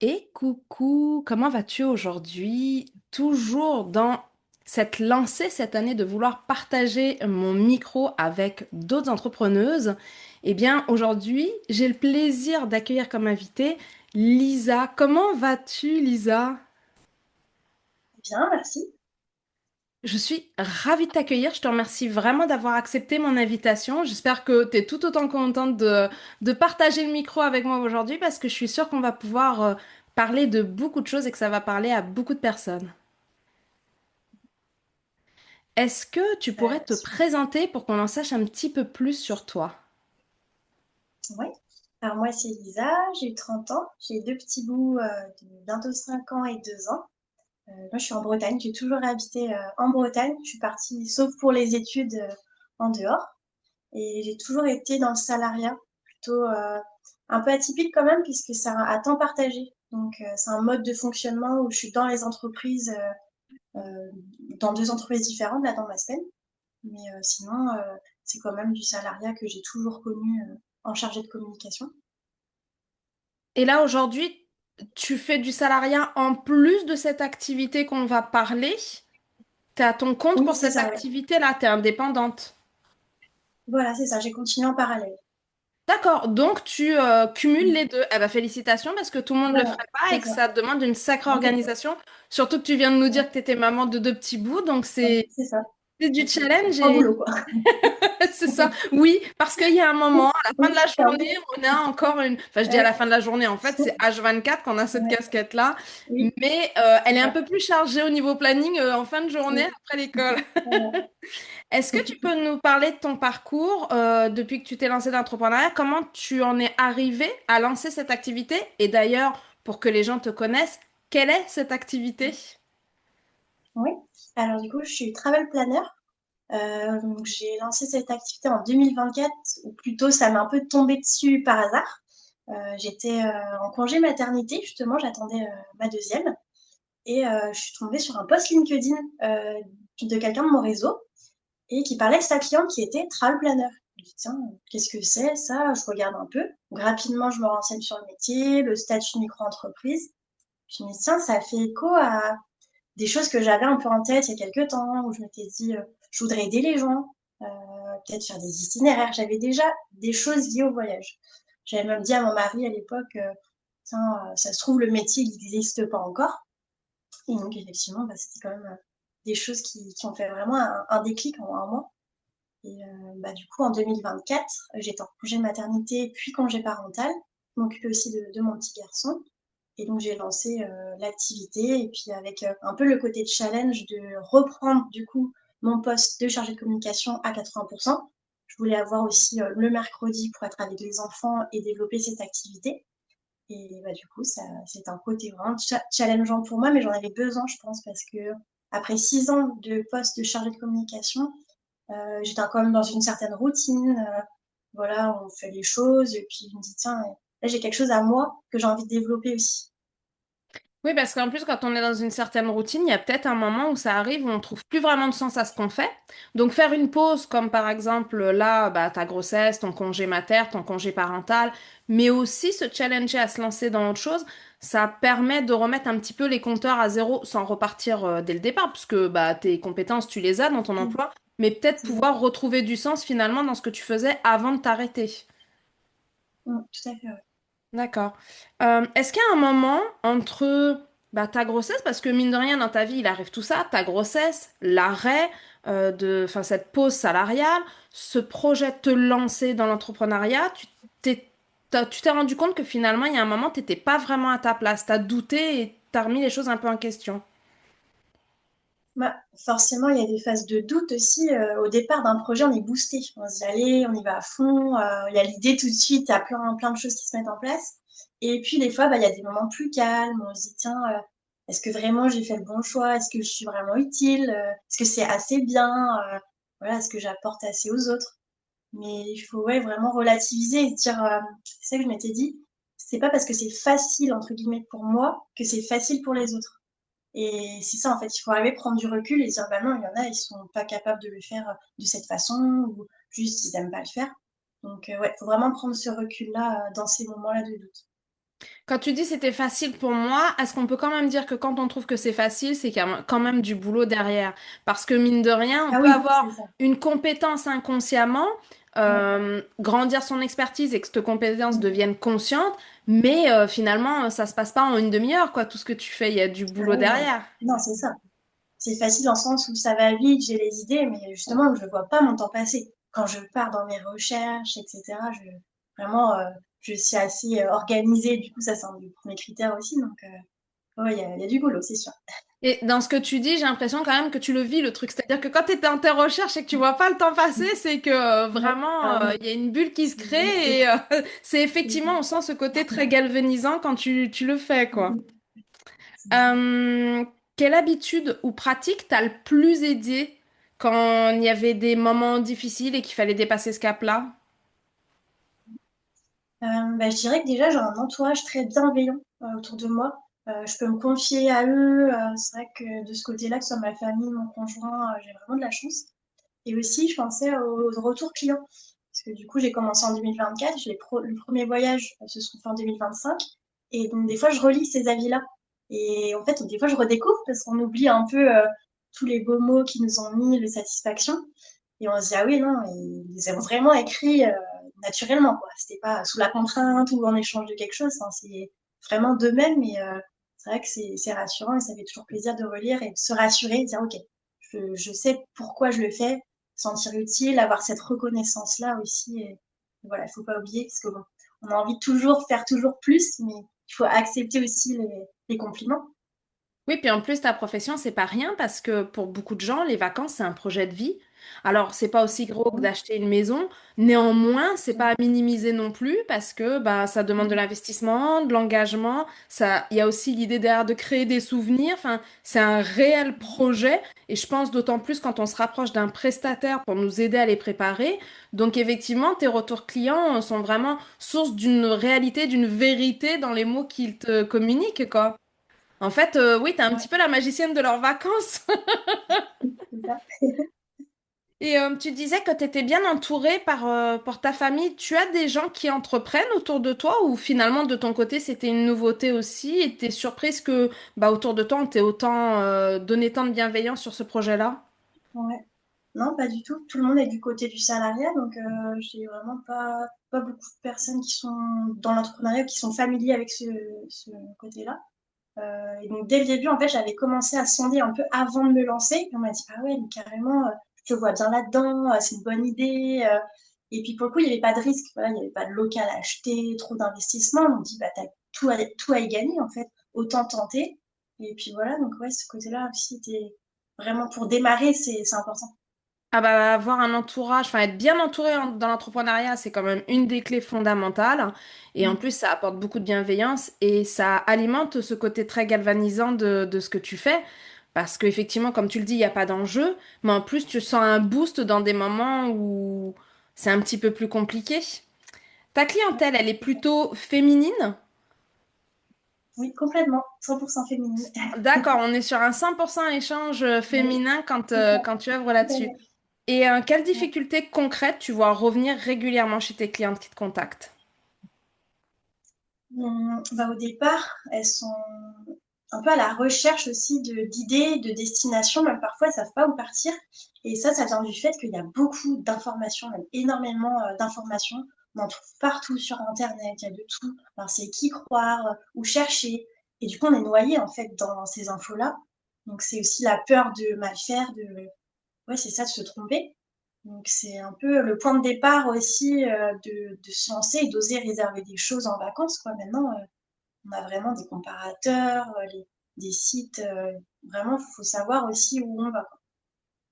Et coucou, comment vas-tu aujourd'hui? Toujours dans cette lancée cette année de vouloir partager mon micro avec d'autres entrepreneuses. Eh bien, aujourd'hui, j'ai le plaisir d'accueillir comme invitée Lisa. Comment vas-tu, Lisa? Bien, merci. Je suis ravie de t'accueillir. Je te remercie vraiment d'avoir accepté mon invitation. J'espère que tu es tout autant contente de partager le micro avec moi aujourd'hui parce que je suis sûre qu'on va pouvoir parler de beaucoup de choses et que ça va parler à beaucoup de personnes. Est-ce que tu pourrais te Super. présenter pour qu'on en sache un petit peu plus sur toi? Oui. Alors moi, c'est Lisa, j'ai 30 ans, j'ai deux petits bouts de bientôt 5 ans et 2 ans. Moi, je suis en Bretagne, j'ai toujours habité en Bretagne. Je suis partie, sauf pour les études, en dehors. Et j'ai toujours été dans le salariat, plutôt un peu atypique quand même, puisque c'est à temps partagé. Donc, c'est un mode de fonctionnement où je suis dans les entreprises, euh, dans deux entreprises différentes, là, dans ma semaine. Mais sinon, c'est quand même du salariat que j'ai toujours connu en chargé de communication. Et là, aujourd'hui, tu fais du salariat en plus de cette activité qu'on va parler. Tu es à ton compte Oui, pour c'est cette ça, oui. activité-là, tu es indépendante. Voilà, c'est ça, j'ai continué en parallèle. D'accord, donc tu cumules les deux. Eh ben, félicitations parce que tout le monde ne le Voilà, ferait pas c'est et que ça. ça demande une sacrée Oui, organisation. Surtout que tu viens de nous dire que oui, tu étais maman de deux petits bouts, donc oui, c'est c'est ça. c'est du Donc, challenge un et boulot, quoi. c'est ça. Oui, parce qu'il y a un moment, à la fin de Oui, la c'est ça. journée, on a encore une. Enfin, je dis à la Ouais, fin de la journée, en fait, c'est H24 qu'on a cette ouais, casquette-là, oui, mais elle c'est est un ça. peu plus chargée au niveau planning en fin de journée Oui, après l'école. voilà. Est-ce que tu peux nous parler de ton parcours depuis que tu t'es lancé dans l'entrepreneuriat? Comment tu en es arrivé à lancer cette activité? Et d'ailleurs, pour que les gens te connaissent, quelle est cette activité? Oui. Alors, du coup, je suis travel planner. Donc, j'ai lancé cette activité en 2024, ou plutôt, ça m'est un peu tombé dessus par hasard. J'étais en congé maternité, justement, j'attendais ma deuxième. Et je suis tombée sur un post LinkedIn de quelqu'un de mon réseau et qui parlait de sa cliente qui était travel planner. Je me dis, tiens, qu'est-ce que c'est ça? Je regarde un peu. Donc, rapidement, je me renseigne sur le métier, le statut de micro-entreprise. Je me dis, tiens, ça fait écho à des choses que j'avais un peu en tête il y a quelques temps, où je m'étais dit, je voudrais aider les gens, peut-être faire des itinéraires. J'avais déjà des choses liées au voyage. J'avais même dit à mon mari à l'époque, tiens, ça se trouve, le métier n'existe pas encore. Et donc, effectivement, bah, c'était quand même des choses qui ont fait vraiment un déclic en moi. Et bah, du coup, en 2024, j'étais en congé de maternité, puis congé parental, m'occuper aussi de mon petit garçon. Et donc, j'ai lancé l'activité. Et puis, avec un peu le côté challenge de reprendre, du coup, mon poste de chargé de communication à 80%. Je voulais avoir aussi le mercredi pour être avec les enfants et développer cette activité. Et bah, du coup, ça, c'est un côté vraiment challengeant pour moi, mais j'en avais besoin, je pense, parce que après 6 ans de poste de chargé de communication, j'étais quand même dans une certaine routine. Voilà, on fait les choses, et puis je me dis, tiens, là, j'ai quelque chose à moi que j'ai envie de développer aussi. Oui, parce qu'en plus, quand on est dans une certaine routine, il y a peut-être un moment où ça arrive où on trouve plus vraiment de sens à ce qu'on fait. Donc, faire une pause, comme par exemple là, bah, ta grossesse, ton congé mater, ton congé parental, mais aussi se challenger à se lancer dans autre chose, ça permet de remettre un petit peu les compteurs à zéro sans repartir dès le départ, puisque bah, tes compétences, tu les as dans ton Mm, emploi, mais peut-être c'est ça. pouvoir retrouver du sens finalement dans ce que tu faisais avant de t'arrêter. Tout à fait, ouais. D'accord. Est-ce qu'il y a un moment entre bah, ta grossesse, parce que mine de rien dans ta vie il arrive tout ça, ta grossesse, l'arrêt enfin cette pause salariale, ce projet de te lancer dans l'entrepreneuriat, tu t'es rendu compte que finalement il y a un moment tu n'étais pas vraiment à ta place, tu as douté et tu as remis les choses un peu en question. Bah, forcément, il y a des phases de doute aussi. Au départ d'un projet, on est boosté. On se dit, allez, on y va à fond. Il y a l'idée tout de suite, il y a plein de choses qui se mettent en place. Et puis, des fois, bah, il y a des moments plus calmes. On se dit, tiens, est-ce que vraiment j'ai fait le bon choix? Est-ce que je suis vraiment utile? Est-ce que c'est assez bien? Voilà, est-ce que j'apporte assez aux autres? Mais il faut ouais, vraiment relativiser et se dire, c'est ça que je m'étais dit, c'est pas parce que c'est facile, entre guillemets, pour moi, que c'est facile pour les autres. Et c'est ça, en fait, il faut arriver à prendre du recul et dire, bah non, il y en a, ils sont pas capables de le faire de cette façon, ou juste ils aiment pas le faire. Donc, ouais, faut vraiment prendre ce recul-là dans ces moments-là de doute. Quand tu dis c'était facile pour moi, est-ce qu'on peut quand même dire que quand on trouve que c'est facile, c'est qu'il y a quand même du boulot derrière? Parce que mine de rien, on Ah peut oui, c'est avoir ça. une compétence inconsciemment, Ouais. grandir son expertise et que cette compétence Mm. devienne consciente, mais finalement, ça se passe pas en une demi-heure, quoi. Tout ce que tu fais, il y a du Ah boulot oui, non. derrière. Non, c'est ça. C'est facile dans le sens où ça va vite, j'ai les idées, mais justement, je ne vois pas mon temps passer. Quand je pars dans mes recherches, etc., vraiment, je suis assez organisée. Du coup, ça, c'est un des premiers critères aussi. Donc, ouais, il y a du boulot, c'est sûr. Et dans ce que tu dis, j'ai l'impression quand même que tu le vis, le truc. C'est-à-dire que quand tu es dans tes recherches et que tu vois pas le temps passer, c'est que Ouais. vraiment, Ah oui, il y a une bulle qui se c'est une crée et c'est c'est effectivement, on sent ce côté très galvanisant quand tu le fais, quoi. c'est ça. Euh, Quelle habitude ou pratique t'a le plus aidé quand il y avait des moments difficiles et qu'il fallait dépasser ce cap-là? Bah, je dirais que déjà, j'ai un entourage très bienveillant autour de moi. Je peux me confier à eux. C'est vrai que de ce côté-là, que ce soit ma famille, mon conjoint, j'ai vraiment de la chance. Et aussi, je pensais au retour client. Parce que du coup, j'ai commencé en 2024. Le premier voyage se trouve en 2025. Et donc, des fois, je relis ces avis-là. Et en fait, des fois, je redécouvre parce qu'on oublie un peu tous les beaux mots qui nous ont mis, le satisfaction. Et on se dit, ah oui, non, ils ont vraiment écrit naturellement, quoi. C'était pas sous la contrainte ou en échange de quelque chose. Hein. C'est vraiment d'eux-mêmes. Et c'est vrai que c'est rassurant et ça fait toujours plaisir de relire et de se rassurer et de dire, OK, je sais pourquoi je le fais, sentir utile, avoir cette reconnaissance-là aussi. Et voilà, il faut pas oublier parce que bon, on a envie de toujours faire toujours plus, mais il faut accepter aussi les compliments. Oui, puis en plus, ta profession, c'est pas rien parce que pour beaucoup de gens, les vacances, c'est un projet de vie. Alors, c'est pas aussi gros que d'acheter une maison. Néanmoins, c'est pas à minimiser non plus parce que bah, ça demande de l'investissement, de l'engagement. Ça, il y a aussi l'idée derrière de créer des souvenirs. Enfin, c'est un réel projet et je pense d'autant plus quand on se rapproche d'un prestataire pour nous aider à les préparer. Donc, effectivement, tes retours clients sont vraiment source d'une réalité, d'une vérité dans les mots qu'ils te communiquent, quoi. En fait, oui, t'es un Ouais, petit peu la magicienne de leurs vacances. c'est ça. Et tu disais que tu étais bien entourée par ta famille. Tu as des gens qui entreprennent autour de toi ou finalement de ton côté c'était une nouveauté aussi et t'es surprise que bah, autour de toi on t'ait autant donné tant de bienveillance sur ce projet-là? Ouais. Non, pas du tout. Tout le monde est du côté du salariat, donc j'ai vraiment pas beaucoup de personnes qui sont dans l'entrepreneuriat, qui sont familiers avec ce côté-là. Et donc dès le début, en fait, j'avais commencé à sonder un peu avant de me lancer. Et on m'a dit, ah ouais, mais carrément, je te vois bien là-dedans, c'est une bonne idée. Et puis pour le coup, il n'y avait pas de risque, voilà, il n'y avait pas de local à acheter, trop d'investissement. On me dit, bah, t'as tout à y gagner, en fait, autant tenter. Et puis voilà, donc ouais, ce côté-là aussi était vraiment pour démarrer, c'est important. Ah bah avoir un entourage, enfin être bien entouré dans l'entrepreneuriat, c'est quand même une des clés fondamentales. Et en Mm. plus, ça apporte beaucoup de bienveillance et ça alimente ce côté très galvanisant de ce que tu fais. Parce qu'effectivement, comme tu le dis, il n'y a pas d'enjeu, mais en plus, tu sens un boost dans des moments où c'est un petit peu plus compliqué. Ta Ouais, clientèle, elle est c'est ça. plutôt féminine? Oui, complètement, 100% féminine. D'accord, on est sur un 100% échange Oui, féminin c'est ça, quand tu œuvres tout à là-dessus. fait. Et quelles Ouais. difficultés concrètes tu vois revenir régulièrement chez tes clientes qui te contactent? Bah, au départ, elles sont un peu à la recherche aussi d'idées, de destinations, même parfois elles savent pas où partir. Et ça vient du fait qu'il y a beaucoup d'informations, même énormément d'informations. On en trouve partout sur Internet, il y a de tout. Alors c'est qui croire, où chercher. Et du coup, on est noyé en fait dans ces infos-là. Donc c'est aussi la peur de mal faire, ouais, c'est ça, de se tromper. Donc c'est un peu le point de départ aussi de se lancer et d'oser réserver des choses en vacances, quoi. Maintenant, on a vraiment des comparateurs, des sites. Vraiment, il faut savoir aussi où on va, quoi.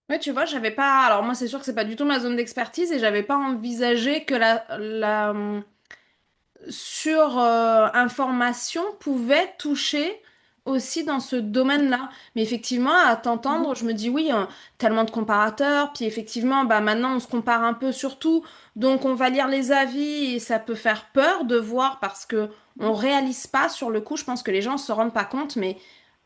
Oui, tu vois, j'avais pas. Alors, moi, c'est sûr que c'est pas du tout ma zone d'expertise et j'avais pas envisagé que la information pouvait toucher aussi dans ce domaine-là. Mais effectivement, à t'entendre, Mhm. je me dis oui, tellement de comparateurs. Puis effectivement, bah maintenant, on se compare un peu sur tout. Donc, on va lire les avis et ça peut faire peur de voir parce que on réalise pas sur le coup. Je pense que les gens se rendent pas compte, mais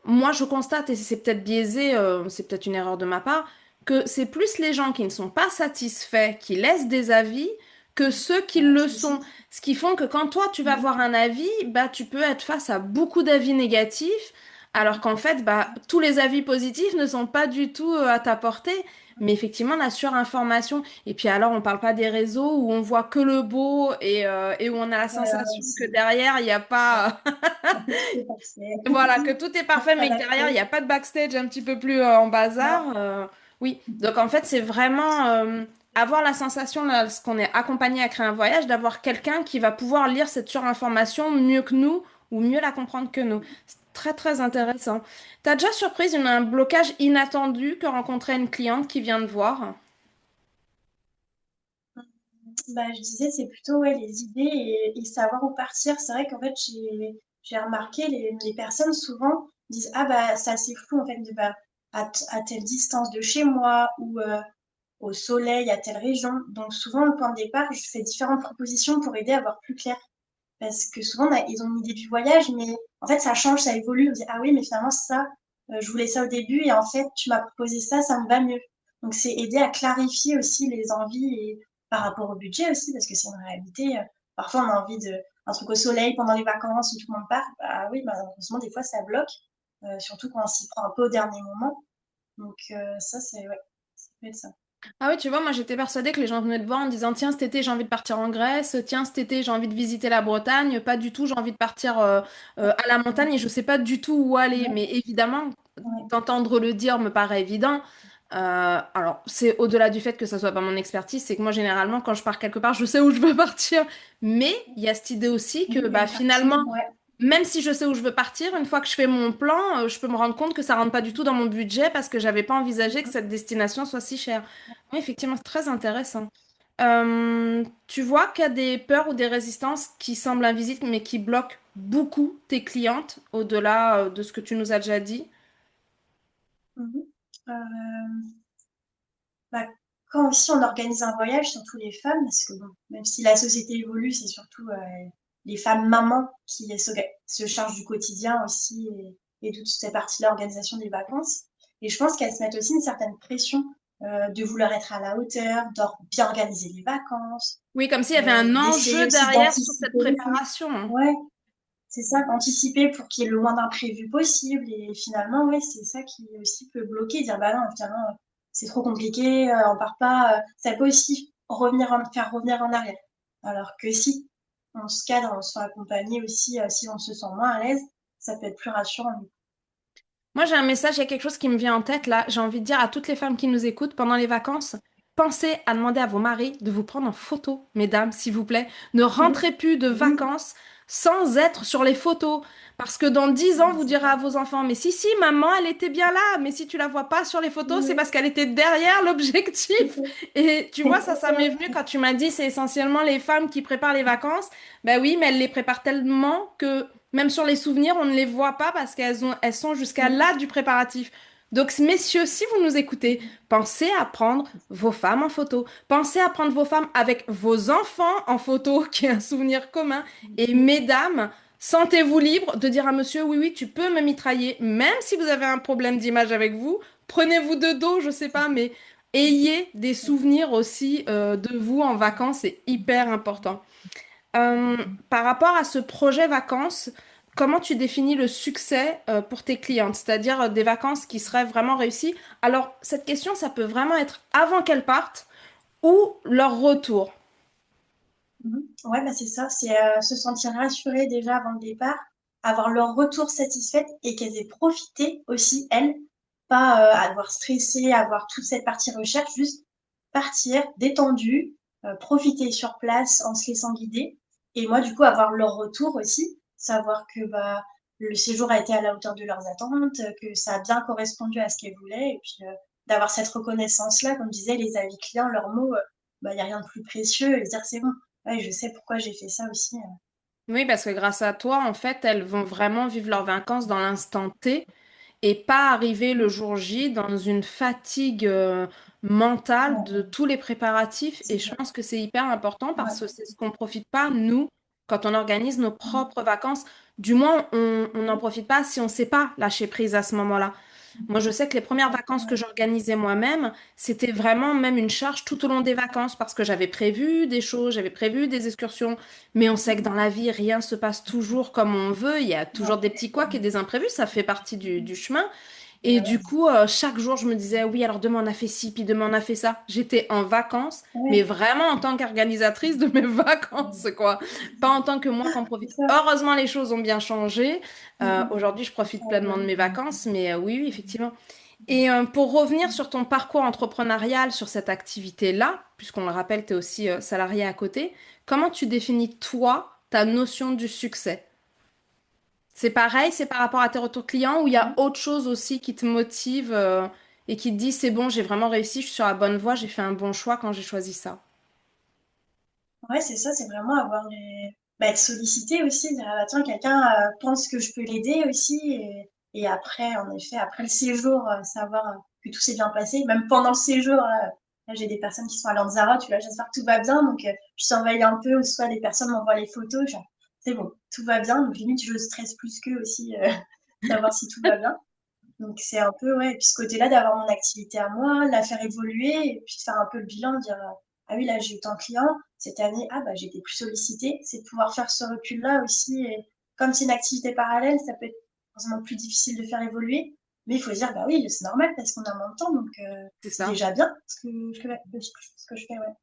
moi, je constate, et c'est peut-être biaisé, c'est peut-être une erreur de ma part, que c'est plus les gens qui ne sont pas satisfaits qui laissent des avis que ceux qui Ouais, le c'est sont. aussi. Ce qui font que quand toi, tu vas Mhm. voir un avis, bah, tu peux être face à beaucoup d'avis négatifs, alors qu'en fait, bah, tous les avis positifs ne sont pas du tout à ta portée. Mais effectivement, la surinformation, et puis alors, on parle pas des réseaux où on voit que le beau et où on a la Voilà, sensation que aussi. derrière, il n'y a Ouais. pas, Tout est parfait. voilà, que tout est parfait, Pas mais que derrière, il n'y d'accro. a pas de backstage un petit peu plus en bazar. Non. Oui, donc en fait, c'est vraiment avoir la sensation, lorsqu'on est accompagné à créer un voyage, d'avoir quelqu'un qui va pouvoir lire cette surinformation mieux que nous ou mieux la comprendre que nous. C'est très, très intéressant. T'as déjà surprise un blocage inattendu que rencontrait une cliente qui vient de voir? Bah, je disais, c'est plutôt ouais, les idées et savoir où partir. C'est vrai qu'en fait, j'ai remarqué, les personnes souvent disent, ah bah, c'est assez flou en fait, de, bah, à telle distance de chez moi ou au soleil, à telle région. Donc souvent, au point de départ, je fais différentes propositions pour aider à voir plus clair. Parce que souvent, ils ont une idée du voyage, mais en fait, ça change, ça évolue. On dit, ah oui, mais finalement, ça, je voulais ça au début, et en fait, tu m'as proposé ça me va mieux. Donc, c'est aider à clarifier aussi les envies et par rapport au budget aussi, parce que c'est une réalité. Parfois, on a envie de un truc au soleil pendant les vacances où tout le monde part. Bah oui, malheureusement, des fois, ça bloque, surtout quand on s'y prend un peu au dernier moment. Donc, ça, c'est, ouais, ça peut être ça. Ah oui, tu vois, moi j'étais persuadée que les gens venaient te voir en disant, tiens, cet été j'ai envie de partir en Grèce, tiens, cet été j'ai envie de visiter la Bretagne, pas du tout, j'ai envie de partir à la montagne et je sais pas du tout où aller. Ouais, Mais évidemment, ouais, t'entendre le dire me paraît évident. Alors, c'est au-delà du fait que ça soit pas mon expertise, c'est que moi généralement quand je pars quelque part, je sais où je veux partir. Mais il y a cette idée aussi oui, que il y a bah, une partie, finalement, ouais. même si je sais où je veux partir, une fois que je fais mon plan, je peux me rendre compte que ça rentre pas du tout dans mon budget parce que j'avais pas envisagé que cette destination soit si chère. Oui, effectivement, c'est très intéressant. Tu vois qu'il y a des peurs ou des résistances qui semblent invisibles mais qui bloquent beaucoup tes clientes au-delà de ce que tu nous as déjà dit. Mhm. Euh, Bah, quand aussi on organise un voyage, surtout les femmes, parce que bon, même si la société évolue, c'est surtout les femmes mamans qui se chargent du quotidien aussi et de toute cette partie-là, organisation des vacances. Et je pense qu'elles se mettent aussi une certaine pression de vouloir être à la hauteur, de bien organiser les vacances, Oui, comme s'il y avait un d'essayer enjeu aussi derrière sur cette d'anticiper. préparation. Ouais, c'est ça, anticiper pour qu'il y ait le moins d'imprévus possible. Et finalement, ouais, c'est ça qui aussi peut bloquer, dire bah non, finalement, c'est trop compliqué, on part pas. Ça peut aussi faire revenir en arrière. Alors que si on se cadre, on se fait accompagner aussi, si on se sent moins à l'aise, ça peut être plus rassurant. Moi, j'ai un message, il y a quelque chose qui me vient en tête là. J'ai envie de dire à toutes les femmes qui nous écoutent pendant les vacances, pensez à demander à vos maris de vous prendre en photo, mesdames, s'il vous plaît. Ne Oui, rentrez plus de oui, vacances sans être sur les photos. Parce que dans 10 ans, oui, vous c'est direz clair. à vos enfants, mais si, maman, elle était bien là. Mais si tu la vois pas sur les photos, c'est Oui, parce qu'elle était derrière c'est l'objectif. ça. Et tu vois, ça m'est Exactement. venu quand tu m'as dit, c'est essentiellement les femmes qui préparent les vacances. Ben oui, mais elles les préparent tellement que même sur les souvenirs, on ne les voit pas parce elles sont jusqu'à Oui, là du préparatif. Donc, messieurs, si vous nous écoutez, pensez à prendre vos femmes en photo. Pensez à prendre vos femmes avec vos enfants en photo, qui est un souvenir commun. Et oui, mesdames, sentez-vous libre de dire à monsieur, oui, oui, tu peux me mitrailler, même si vous avez un problème d'image avec vous. Prenez-vous de dos, je sais pas, mais ayez des souvenirs aussi de vous en vacances, c'est hyper important. Euh, Par rapport à ce projet vacances, comment tu définis le succès pour tes clientes, c'est-à-dire des vacances qui seraient vraiment réussies? Alors, cette question, ça peut vraiment être avant qu'elles partent ou leur retour. mhm. Ouais, bah c'est ça, c'est se sentir rassuré déjà avant le départ, avoir leur retour satisfaite et qu'elles aient profité aussi, elles, pas avoir stressé, avoir toute cette partie recherche, juste partir détendu, profiter sur place en se laissant guider. Et moi, du coup, avoir leur retour aussi, savoir que bah, le séjour a été à la hauteur de leurs attentes, que ça a bien correspondu à ce qu'elles voulaient, et puis d'avoir cette reconnaissance-là, comme je disais, les avis clients, leurs mots, bah, il n'y a rien de plus précieux, et se dire c'est bon, ouais, je sais pourquoi j'ai fait ça aussi. Oui, parce que grâce à toi, en fait, elles vont vraiment vivre leurs vacances dans l'instant T et pas arriver le Mm. jour J dans une fatigue mentale de Ouais, tous les préparatifs. c'est Et je ça. pense que c'est hyper important parce que Ouais. c'est ce qu'on profite pas, nous, quand on organise nos Mm. propres vacances. Du moins, on n'en profite pas si on ne sait pas lâcher prise à ce moment-là. Moi, je sais que les premières vacances que Ouais, j'organisais moi-même, c'était vraiment même une charge tout au long des vacances parce que j'avais prévu des choses, j'avais prévu des excursions. Mais on sait que dans la vie, rien se passe toujours comme on veut. Il y a toujours des petits couacs et des imprévus. Ça fait partie du chemin. Et ouais, du coup, chaque jour, je me disais, oui, alors demain on a fait ci, puis demain on a fait ça. J'étais en vacances, mais ouais, vraiment en tant qu'organisatrice de mes vacances, quoi. Pas en tant que moi qu'en c'est profite. ça. Heureusement, les choses ont bien changé. Aujourd'hui, je profite Ouais, pleinement de mes vacances, mais oui, oui, effectivement. Et pour revenir sur ton parcours entrepreneurial, sur cette activité-là, puisqu'on le rappelle, tu es aussi salarié à côté, comment tu définis, toi, ta notion du succès? C'est pareil, c'est par rapport à tes retours clients ou il y a ouais. autre chose aussi qui te motive et qui te dit c'est bon, j'ai vraiment réussi, je suis sur la bonne voie, j'ai fait un bon choix quand j'ai choisi ça. Ouais, c'est ça, c'est vraiment avoir les... bah, être sollicité aussi, dire, ah, bah, tiens, quelqu'un pense que je peux l'aider aussi. Et après, en effet, après le séjour, savoir que tout s'est bien passé. Même pendant le séjour, là, j'ai des personnes qui sont à Lanzarote, là, j'espère que tout va bien. Donc, je surveille un peu, ou soit les personnes m'envoient les photos, genre, c'est bon, tout va bien. Donc, limite, je stresse plus qu'eux aussi, savoir si tout va bien. Donc, c'est un peu, ouais, et puis ce côté-là d'avoir mon activité à moi, la faire évoluer, et puis de faire un peu le bilan, de dire, ah oui, là, j'ai eu tant de clients, cette année, ah bah, j'ai été plus sollicitée. C'est de pouvoir faire ce recul-là aussi. Et comme c'est une activité parallèle, ça peut être forcément plus difficile de faire évoluer. Mais il faut se dire, bah oui, c'est normal parce qu'on a moins de temps, donc C'est c'est ça. déjà bien ce que je fais, ouais.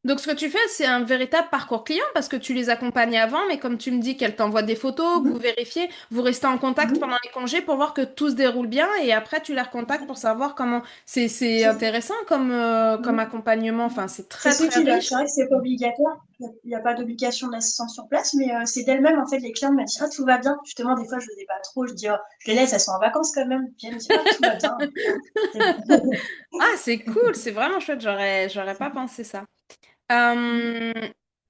Donc ce que tu fais, c'est un véritable parcours client parce que tu les accompagnes avant, mais comme tu me dis qu'elles t'envoient des photos, que vous Mhm. vérifiez, vous restez en contact Mhm. pendant les congés pour voir que tout se déroule bien et après tu les recontactes pour savoir comment. C'est C'est ça. intéressant comme Mhm. accompagnement, enfin c'est C'est très ce très outil-là. C'est riche. vrai que c'est pas obligatoire. Il n'y a pas d'obligation d'assistance sur place, mais c'est d'elle-même, en fait, les clients me disent, ah, tout va bien. Justement, des fois, je ne sais pas trop. Je dis, oh, je les laisse, elles sont en vacances quand même. Puis elles me disent, ah, tout va bien. C'est bon. Ah, c'est cool, c'est vraiment chouette, j'aurais pas pensé ça. Euh,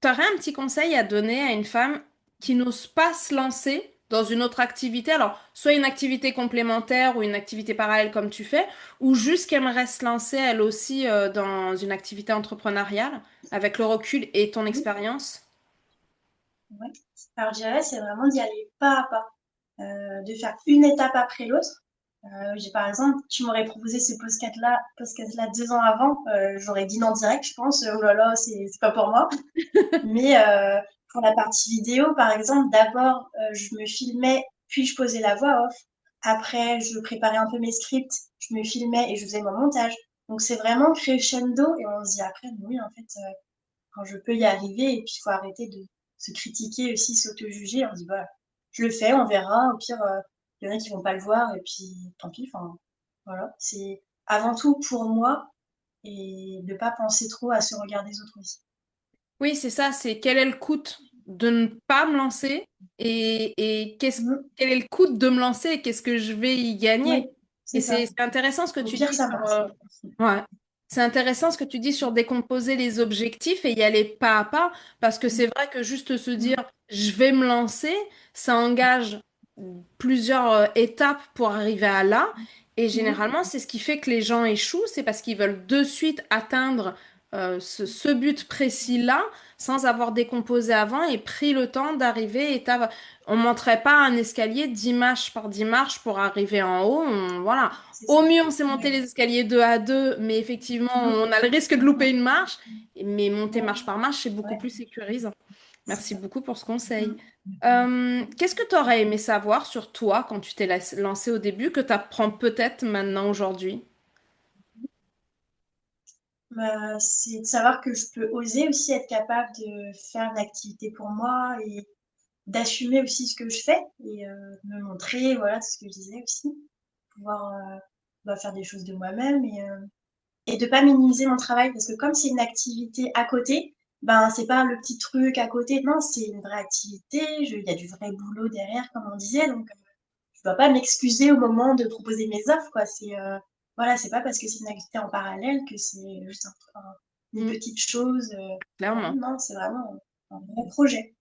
T'aurais un petit conseil à donner à une femme qui n'ose pas se lancer dans une autre activité, alors soit une activité complémentaire ou une activité parallèle comme tu fais, ou juste qu'elle aimerait se lancer elle aussi dans une activité entrepreneuriale avec le recul et ton expérience? Ouais. Alors, je dirais, c'est vraiment d'y aller pas à pas, de faire une étape après l'autre. J'ai par exemple, tu m'aurais proposé ce podcast-là 2 ans avant, j'aurais dit non direct, je pense. Oh là là, c'est pas pour moi. Mais pour la partie vidéo, par exemple, d'abord, je me filmais, puis je posais la voix off. Après, je préparais un peu mes scripts, je me filmais et je faisais mon montage. Donc, c'est vraiment crescendo et on se dit après, mais oui, en fait, quand je peux y arriver, et puis il faut arrêter de se critiquer aussi, s'auto-juger. On se dit, voilà, je le fais, on verra. Au pire, il y en a qui vont pas le voir et puis tant pis. Enfin, voilà, c'est avant tout pour moi et de pas penser trop à ce regard des autres aussi. Oui, c'est ça, c'est quel est le coût de ne pas me lancer et Mhm. quel est le coût de me lancer et qu'est-ce que je vais y Oui, gagner. c'est Et ça. c'est intéressant ce que Au tu pire, dis ça sur, passe. ouais. C'est intéressant ce que tu dis sur décomposer les objectifs et y aller pas à pas, parce que c'est vrai que juste se dire Mhm. je vais me lancer, ça engage plusieurs étapes pour arriver à là. Et Mhm. généralement, c'est ce qui fait que les gens échouent, c'est parce qu'ils veulent de suite atteindre ce but précis-là sans avoir décomposé avant et pris le temps d'arriver étape. On ne monterait pas un escalier 10 marches par 10 marches pour arriver en haut. Voilà. C'est Au ça. mieux, on sait monter Ouais. les escaliers deux à deux, mais effectivement, Mhm. on a le risque de louper une marche. Mais monter Ouais. marche par marche, c'est beaucoup Ouais, plus sécurisant. c'est Merci ça. beaucoup pour ce conseil. Mhm. Qu'est-ce que tu aurais aimé savoir sur toi quand tu t'es lancé au début que tu apprends peut-être maintenant aujourd'hui? C'est de savoir que je peux oser aussi être capable de faire une activité pour moi et d'assumer aussi ce que je fais et me montrer, voilà, c'est ce que je disais aussi, pouvoir faire des choses de moi-même et de pas minimiser mon travail parce que comme c'est une activité à côté, ben c'est pas le petit truc à côté, non, c'est une vraie activité, il y a du vrai boulot derrière, comme on disait, donc je dois pas m'excuser au moment de proposer mes offres, quoi. C'est voilà, c'est pas parce que c'est une activité en parallèle que c'est juste une Mm, petite chose. clairement. Non, c'est vraiment un vrai projet.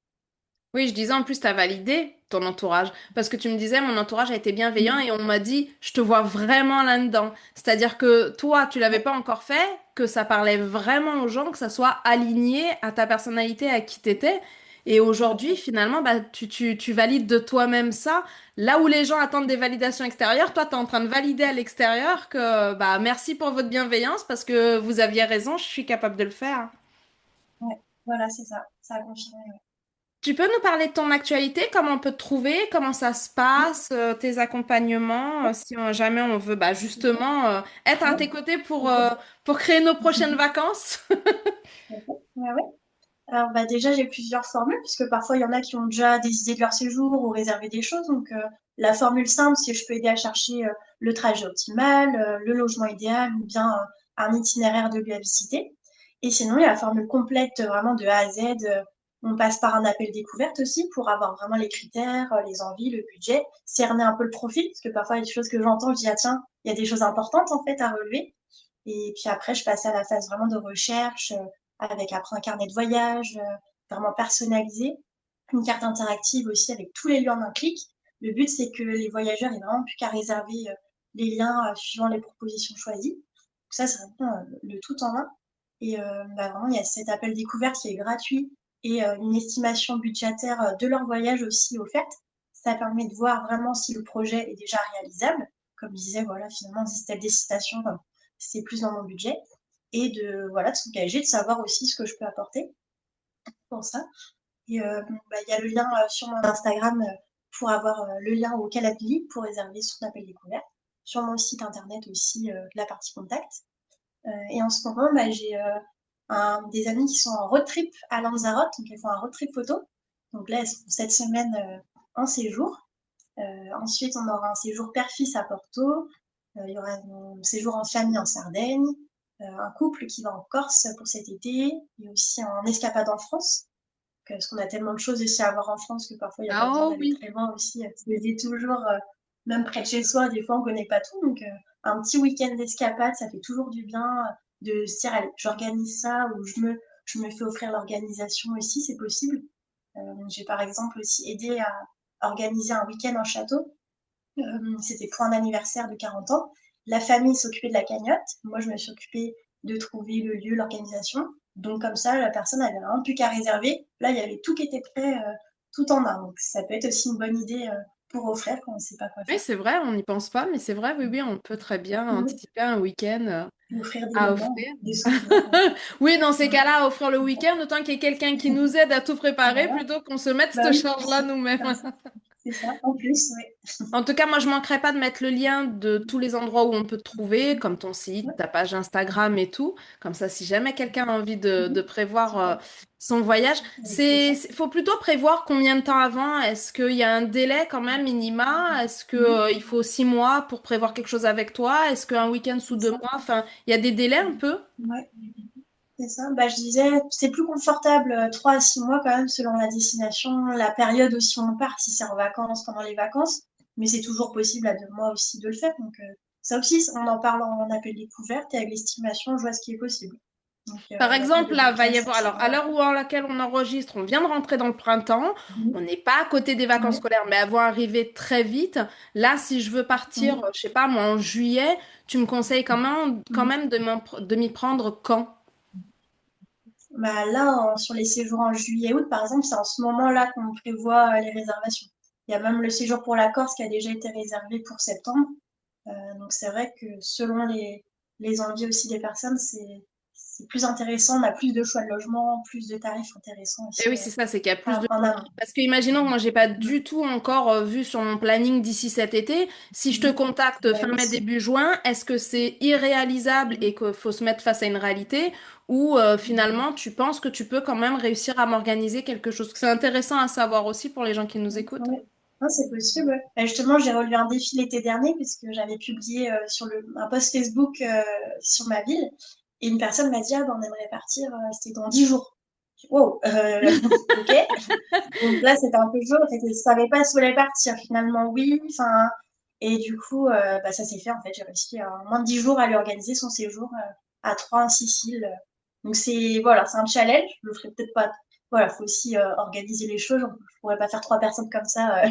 Oui, je disais en plus, tu as validé ton entourage. Parce que tu me disais, mon entourage a été bienveillant Mm. et on m'a dit, je te vois vraiment là-dedans. C'est-à-dire que toi, tu l'avais Ouais, pas encore fait, que ça parlait vraiment aux gens, que ça soit aligné à ta personnalité, à qui t'étais. Et aujourd'hui, finalement, bah, tu valides de toi-même ça. Là où les gens attendent des validations extérieures, toi, tu es en train de valider à l'extérieur que bah, merci pour votre bienveillance parce que vous aviez raison, je suis capable de le faire. Ouais, voilà, c'est ça. Ça a confirmé. Tu peux nous parler de ton actualité, comment on peut te trouver, comment ça se Ouais. passe, tes accompagnements, si jamais on veut bah, justement être à tes côtés pour créer nos prochaines vacances. Ouais, ouais, ouais. Alors, bah, déjà, j'ai plusieurs formules, puisque parfois, il y en a qui ont déjà des idées de leur séjour ou réservé des choses. Donc, la formule simple, c'est je peux aider à chercher le trajet optimal, le logement idéal ou bien un itinéraire de lieu à visiter. Et sinon, il y a la formule complète, vraiment de A à Z. On passe par un appel découverte aussi pour avoir vraiment les critères, les envies, le budget, cerner un peu le profil, parce que parfois, il y a des choses que j'entends, je dis, ah tiens, il y a des choses importantes en fait à relever. Et puis après, je passe à la phase vraiment de recherche, avec après un carnet de voyage, vraiment personnalisé, une carte interactive aussi avec tous les lieux en un clic. Le but, c'est que les voyageurs aient vraiment plus qu'à réserver les liens suivant les propositions choisies. Donc ça, c'est vraiment le tout en un. Et bah, vraiment, il y a cet appel découverte qui est gratuit et une estimation budgétaire de leur voyage aussi offerte. Ça permet de voir vraiment si le projet est déjà réalisable. Comme je disais, voilà, finalement, si telle destination, c'est plus dans mon budget. Et de, voilà, de s'engager, de savoir aussi ce que je peux apporter pour ça. Et bon, bah, il y a le lien sur mon Instagram pour avoir le lien au Calendly pour réserver son appel découverte. Sur mon site internet aussi, la partie contact. Et en ce moment, bah, j'ai des amis qui sont en road trip à Lanzarote, donc elles font un road trip photo. Donc là, elles sont cette semaine en séjour. Ensuite, on aura un séjour père-fils à Porto. Il y aura un séjour en famille en Sardaigne. Un couple qui va en Corse pour cet été. Et aussi un escapade en France. Parce qu'on a tellement de choses aussi à voir en France que parfois, il n'y a pas Ah besoin oh d'aller oui. très loin aussi. C'est des toujours, même près de chez soi, des fois, on ne connaît pas tout. Donc, un petit week-end d'escapade, ça fait toujours du bien de se dire, allez, j'organise ça ou je me fais offrir l'organisation aussi, c'est possible. J'ai par exemple aussi aidé à organiser un week-end en château. C'était pour un anniversaire de 40 ans. La famille s'occupait de la cagnotte. Moi, je me suis occupée de trouver le lieu, l'organisation. Donc, comme ça, la personne avait rien plus qu'à réserver. Là, il y avait tout qui était prêt, tout en un. Donc, ça peut être aussi une bonne idée pour offrir quand on ne sait pas quoi Oui, faire. c'est vrai, on n'y pense pas, mais c'est vrai, oui, oui, on peut très bien Oui. anticiper un week-end Offrir des à moments, offrir. des souvenirs. Oui, dans ces cas-là, offrir le week-end, autant qu'il y ait quelqu'un qui nous aide à tout préparer Voilà. plutôt qu'on se mette Bah cette oui, charge-là nous-mêmes. comme ça. C'est ça. En plus, oui. En tout cas, moi, je manquerai pas de mettre le lien de tous les endroits où on peut te trouver, comme ton Ouais. site, ta page Instagram et tout. Comme ça, si jamais quelqu'un a envie de prévoir Super. son voyage, Avec plaisir. faut plutôt prévoir combien de temps avant. Est-ce qu'il y a un délai quand même minima? Est-ce que, il faut 6 mois pour prévoir quelque chose avec toi? Est-ce qu'un week-end sous C'est deux ça. mois? Enfin, il y a des délais un peu? Ouais. C'est ça. Bah, je disais, c'est plus confortable 3 à 6 mois quand même selon la destination, la période aussi où on part, si c'est en vacances, pendant les vacances. Mais c'est toujours possible à 2 mois aussi de le faire. Donc, ça aussi, on en parle en appel découverte et avec l'estimation, je vois ce qui est possible. Donc, Par il n'y a pas exemple, de là, va y blocage sur avoir, ça. alors, à l'heure où à laquelle on enregistre, on vient de rentrer dans le printemps, on Mhm. n'est pas à côté des vacances Ouais. scolaires, mais elles vont arriver très vite. Là, si je veux partir, Oui. je sais pas, moi, en juillet, tu me conseilles quand Mhm. même de m'y prendre quand? Bah, là, sur les séjours en juillet-août, par exemple, c'est en ce moment-là qu'on prévoit les réservations. Il y a même le séjour pour la Corse qui a déjà été réservé pour septembre. Donc c'est vrai que selon les envies aussi des personnes, c'est plus intéressant. On a plus de choix de logement, plus de tarifs intéressants Eh aussi oui, c'est ça, c'est qu'il y a plus de en choix. amont. Parce que imaginons que moi, j'ai pas du tout encore vu sur mon planning d'ici cet été. Si je te Mhm. contacte Bah fin oui. mai, début juin, est-ce que c'est irréalisable Mhm. et qu'il faut se mettre face à une réalité ou finalement tu penses que tu peux quand même réussir à m'organiser quelque chose? C'est intéressant à savoir aussi pour les gens qui nous écoutent. Ouais. Non, c'est possible. Ouais. Bah, justement, j'ai relevé un défi l'été dernier puisque j'avais publié sur un post Facebook sur ma ville et une personne m'a dit ah, ben, on aimerait partir, c'était dans 10 jours. Wow, ok. Donc là, c'était un peu chaud. En fait, je savais pas si on allait partir. Finalement, oui. Enfin, et du coup, bah, ça s'est fait. En fait, j'ai réussi en moins de 10 jours à lui organiser son séjour à Troyes, en Sicile. Donc c'est voilà, c'est un challenge. Je le ferai peut-être pas. Voilà, faut aussi organiser les choses. Je pourrais pas faire 3 personnes comme ça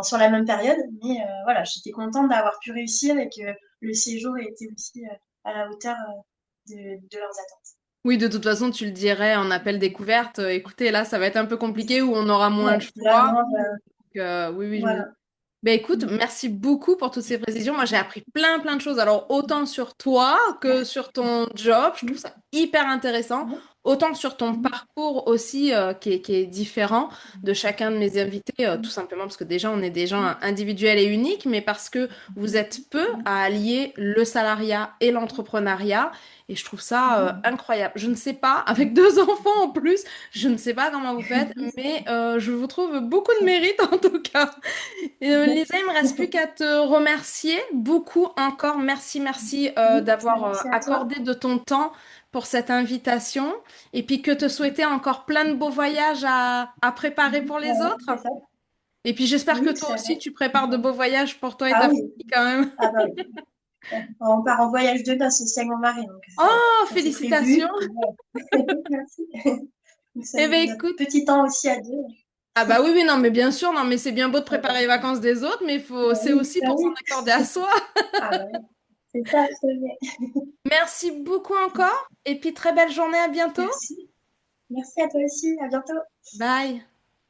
sur la même période. Mais voilà, j'étais contente d'avoir pu réussir et que le séjour ait été aussi à la hauteur de leurs attentes. Oui, de toute façon, tu le dirais en appel découverte. Écoutez, là, ça va être un peu compliqué ou on aura moins Ouais, de choix. vraiment, Oui, oui, voilà. ben écoute, merci beaucoup pour toutes ces précisions. Moi, j'ai appris plein de choses. Alors, autant sur toi que sur ton job, je trouve ça hyper intéressant. Ouais. Autant sur ton parcours aussi, qui est différent de chacun de mes invités, tout simplement parce que déjà, on est des gens individuels et uniques, mais parce que vous êtes peu à allier le salariat et l'entrepreneuriat. Et je trouve ça, incroyable. Je ne sais pas, avec deux enfants en plus, je ne sais pas comment vous faites, mais je vous trouve beaucoup de mérite en tout cas. Lisa, il me reste plus qu'à te remercier beaucoup encore. Merci d'avoir Merci à toi. accordé de ton temps pour cette invitation et puis que te souhaiter encore plein de beaux voyages à préparer pour les Voilà, autres. c'est ça. Et puis j'espère que Oui, toi c'est aussi vrai. tu prépares de beaux voyages pour toi et Ah ta oui, famille quand même. ah bah oui. On part en voyage de noces aussi avec mon mari, donc Oh, ça c'est félicitations! prévu. Ouais. Merci. Donc ça Eh nous bien notre écoute, petit temps aussi à deux. ah bah oui, oui, non, mais bien sûr, non, mais c'est bien beau de Ah bah, préparer les vacances des autres, mais bah c'est oui, aussi bah pour s'en oui. accorder à soi. Ah bah oui. C'est ça, c'est vrai. Merci beaucoup encore et puis très belle journée, à bientôt. Merci. Merci à toi aussi. À bientôt. Bye.